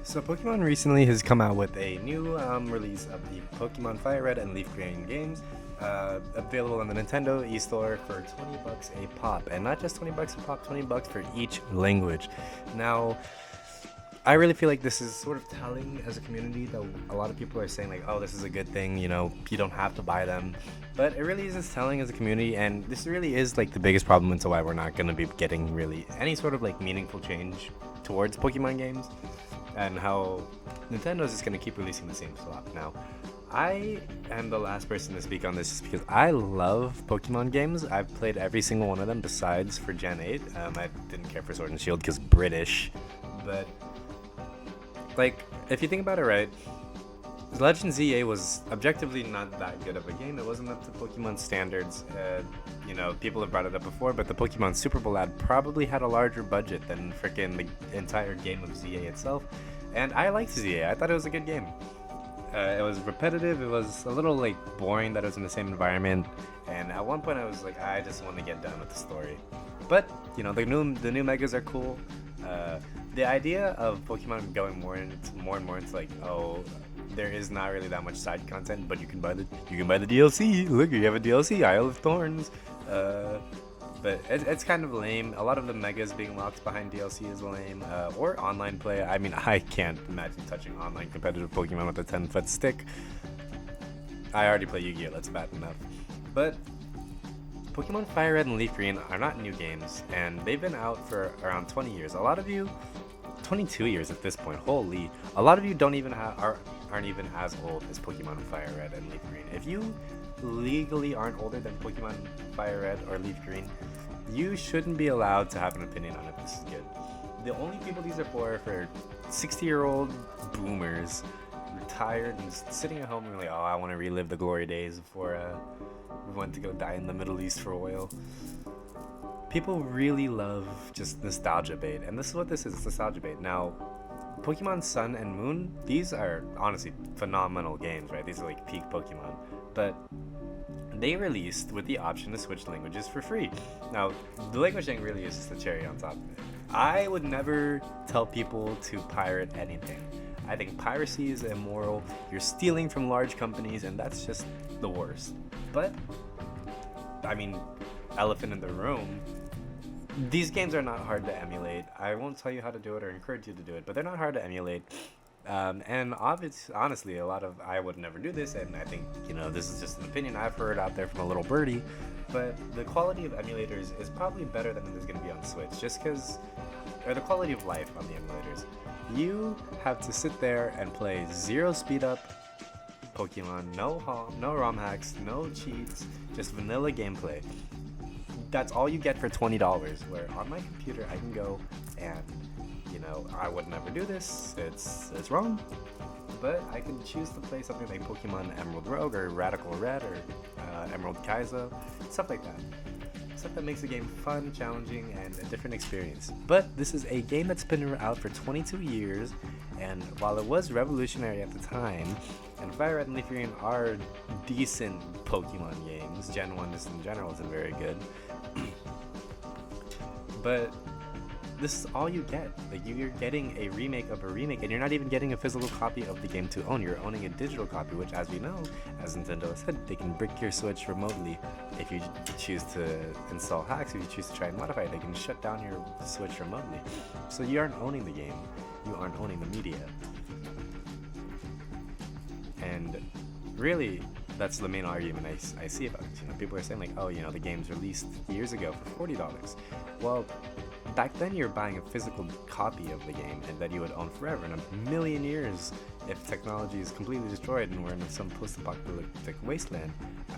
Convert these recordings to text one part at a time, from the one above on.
So Pokemon recently has come out with a new release of the Pokemon Fire Red and Leaf Green games, available on the Nintendo eStore for $20 a pop, and not just $20 a pop, $20 for each language. Now, I really feel like this is sort of telling as a community that a lot of people are saying like, oh, this is a good thing, you don't have to buy them. But it really isn't telling as a community, and this really is like the biggest problem into why we're not going to be getting really any sort of like meaningful change towards Pokemon games, and how Nintendo's just going to keep releasing the same stuff. Now, I am the last person to speak on this just because I love Pokemon games. I've played every single one of them besides for Gen 8. I didn't care for Sword and Shield because British, but like, if you think about it right, Legend ZA was objectively not that good of a game. It wasn't up to Pokemon standards. People have brought it up before, but the Pokemon Super Bowl ad probably had a larger budget than freaking the entire game of ZA itself. And I liked ZA. I thought it was a good game. It was repetitive. It was a little like boring that it was in the same environment. And at one point, I was like, I just want to get done with the story. But the new megas are cool. The idea of Pokemon going more and more into like, oh, there is not really that much side content, but you can buy the DLC. Look, you have a DLC, Isle of Thorns. But it's kind of lame. A lot of the megas being locked behind DLC is lame. Or online play. I mean, I can't imagine touching online competitive Pokemon with a 10-foot stick. I already play Yu-Gi-Oh! That's bad enough. But Pokemon Fire Red and Leaf Green are not new games, and they've been out for around 20 years. A lot of you, 22 years at this point. Holy! A lot of you aren't even as old as Pokemon Fire Red and Leaf Green. If you legally aren't older than Pokemon Fire Red or Leaf Green, you shouldn't be allowed to have an opinion on if this is good. The only people these are for 60-year-old boomers, retired and sitting at home and like, oh, I want to relive the glory days before we went to go die in the Middle East for oil. People really love just nostalgia bait, and this is what this is, nostalgia bait. Now, Pokemon Sun and Moon, these are honestly phenomenal games, right? These are like peak Pokemon, but they released with the option to switch languages for free. Now, the language thing really is just the cherry on top of it. I would never tell people to pirate anything. I think piracy is immoral. You're stealing from large companies, and that's just the worst. But, I mean, elephant in the room, these games are not hard to emulate. I won't tell you how to do it or encourage you to do it, but they're not hard to emulate. And honestly, I would never do this, and I think, this is just an opinion I've heard out there from a little birdie, but the quality of emulators is probably better than it is going to be on Switch, or the quality of life on the emulators. You have to sit there and play zero speed up Pokemon, no ROM hacks, no cheats, just vanilla gameplay. That's all you get for $20, where on my computer I can go and, I would never do this, it's wrong, but I can choose to play something like Pokemon Emerald Rogue or Radical Red or Emerald Kaizo, stuff like that. Stuff that makes the game fun, challenging, and a different experience. But this is a game that's been out for 22 years, and while it was revolutionary at the time, and Fire Red and Leaf Green are decent Pokemon games, Gen 1 just in general isn't very good, but this is all you get. Like, you're getting a remake of a remake, and you're not even getting a physical copy of the game to own. You're owning a digital copy, which, as we know, as Nintendo has said, they can brick your Switch remotely. If you choose to install hacks, if you choose to try and modify it, they can shut down your Switch remotely. So you aren't owning the game. You aren't owning the media. And really, that's the main argument I see about it. People are saying like, oh, the game's released years ago for $40. Well, back then you're buying a physical copy of the game and that you would own forever. In a million years, if technology is completely destroyed and we're in some post-apocalyptic wasteland,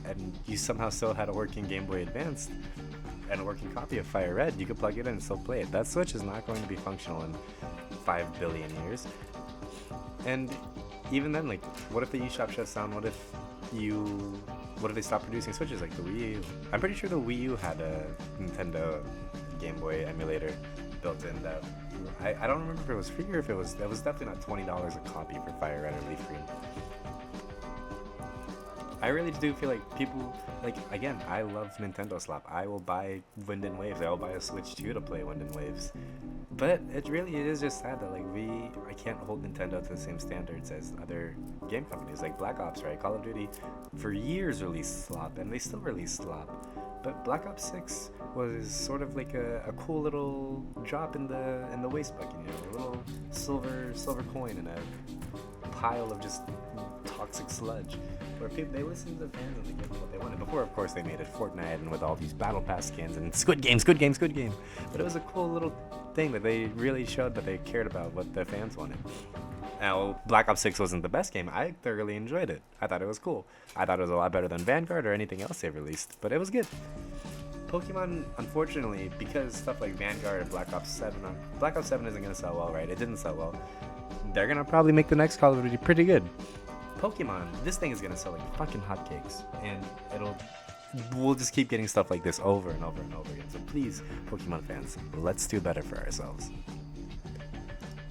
and you somehow still had a working Game Boy Advance and a working copy of Fire Red, you could plug it in and still play it. That Switch is not going to be functional in 5 billion years. And even then, like, what if the eShop shuts down? What if they stop producing Switches like the Wii U? I'm pretty sure the Wii U had a Nintendo Game Boy emulator built in that I don't remember if it was free or if it was definitely not $20 a copy for Fire Red or Leaf Green. I really do feel like people, like, again, I love Nintendo Slap. I will buy Wind and Waves. I will buy a Switch 2 to play Wind and Waves. But it is just sad that, like, I can't hold Nintendo to the same standards as other game companies, like Black Ops, right? Call of Duty for years released Slop, and they still release Slop. But Black Ops 6 was sort of like a cool little drop in the waste bucket, you know, a little silver coin in a pile of just toxic sludge, where people, they listened to the fans and they gave them what they wanted. Before, of course, they made it Fortnite and with all these Battle Pass skins and Squid Game. But it was a cool little thing that they really showed that they cared about what the fans wanted. Now, Black Ops 6 wasn't the best game. I thoroughly enjoyed it. I thought it was cool. I thought it was a lot better than Vanguard or anything else they released, but it was good. Pokemon, unfortunately, because stuff like Vanguard and Black Ops 7, Black Ops 7 isn't going to sell well, right? It didn't sell well. They're going to probably make the next Call of Duty pretty good. Pokemon, this thing is going to sell like fucking hotcakes, and we'll just keep getting stuff like this over and over and over again. So please, Pokemon fans, let's do better for ourselves.